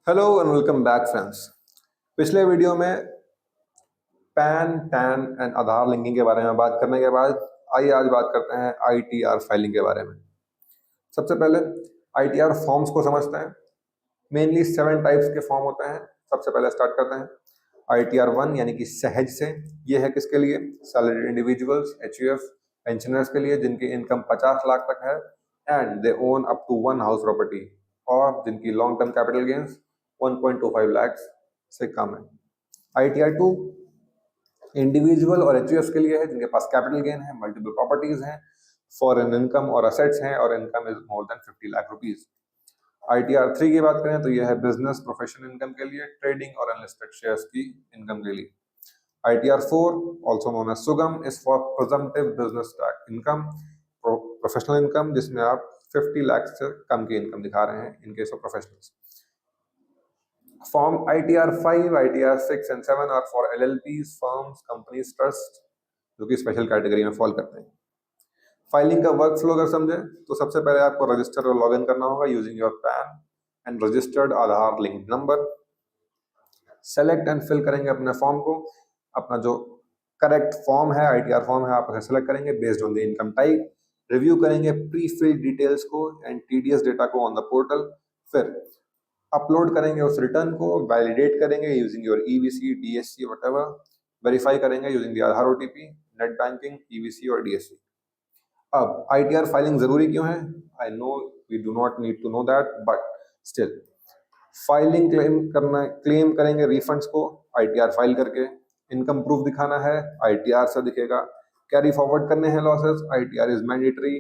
Hello and welcome back friends. पिछले video में pan tan and Aadhaar linking के बारे में बात करने के बाद आइए आज बात करते हैं आईटीआर फाइलिंग के बारे में। सबसे पहले आईटीआर फॉर्म्स को समझते हैं। मेनली 7 टाइप्स के फॉर्म होते हैं। सबसे पहले स्टार्ट करते हैं आईटीआर 1 यानी कि सहज से। ये है किसके लिए? सैलरीड इंडिविजुअल्स, एचयूएफ, पेंशनर्स के लिए जिनकी इनकम 50 लाख तक है and they own up to 1 house property, और जिनकी long term capital gains 1.25 lakh से कम है। आईटीआर 2 इंडिविजुअल और एचयूएफ के लिए है जिनके पास कैपिटल गेन है, मल्टीपल प्रॉपर्टीज हैं, फॉरेन इनकम और असेट्स हैं और income is more than 50 lakh rupees. ITR 3 की बात करें तो यह है बिजनेस प्रोफेशनल इनकम के लिए, ट्रेडिंग और अनलिस्टेड शेयर्स की इनकम के लिए। ITR 4 also known as Sugam is for presumptive business tax income, professional income जिसमें आप 50 लाख से कम की इनकम दिखा रहे हैं in case of professionals. Form ITR 5, ITR 6 and 7 are for LLPs, firms, companies, trust जो कि स्पेशल कैटेगरी में फॉल करते हैं। फाइलिंग का वर्क फ्लो अगर समझे तो सबसे पहले आपको रजिस्टर और लॉगिन करना होगा using your PAN and registered Aadhaar link number. Select and fill करेंगे अपने फॉर्म को। अपना जो करेक्ट फॉर्म है, आईटीआर फॉर्म है, आप उसे सेलेक्ट करेंगे based on the income type. Review करेंगे प्री फिल्ड डिटेल्स को एंड टीडीएस डेटा को ऑन द पोर्टल। फिर अपलोड करेंगे उस रिटर्न को, वैलिडेट करेंगे using your EVC, DSC, whatever. Verify करेंगे using the Aadhaar OTP, net banking, EVC और डीएससी। अब आईटीआर फाइलिंग जरूरी क्यों है? I know we do not need to know that, but still filing claim करेंगे रिफंड्स को आईटीआर फाइल करके। Income proof दिखाना है, आईटीआर से दिखेगा। कैरी फॉरवर्ड करने हैं losses, ITR is mandatory.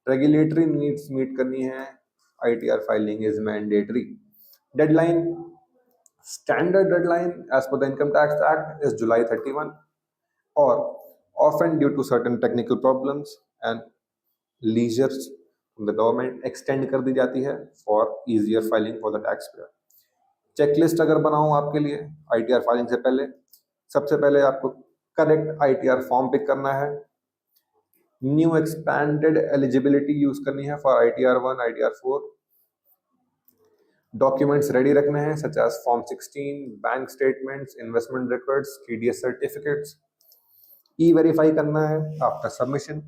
Regulatory needs meet करनी है, ITR filing is mandatory. Deadline, standard deadline as per the Income Tax Act is July 31, or often due to certain technical problems and leisures from the government extend कर दी जाती है for easier filing for the taxpayer। Checklist अगर बनाऊं आपके लिए ITR filing से पहले, सबसे पहले आपको करेक्ट आईटीआर फॉर्म पिक करना है। न्यू एक्सपैंडेड एलिजिबिलिटी यूज करनी है for ITR 1, ITR 4। Documents ready रखने हैं such as form 16, bank statements, investment records, TDS certificates. E verify करना है after submission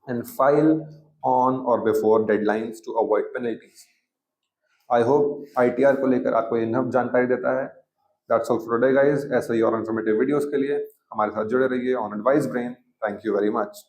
and file on और before deadlines to avoid penalties. I hope ITR को लेकर आपको इनफ जानकारी देता है। That's all for today guys. ऐसे ही और इन्फॉर्मेटिव वीडियोस के लिए हमारे साथ जुड़े रहिए on advice brain. Thank you very much.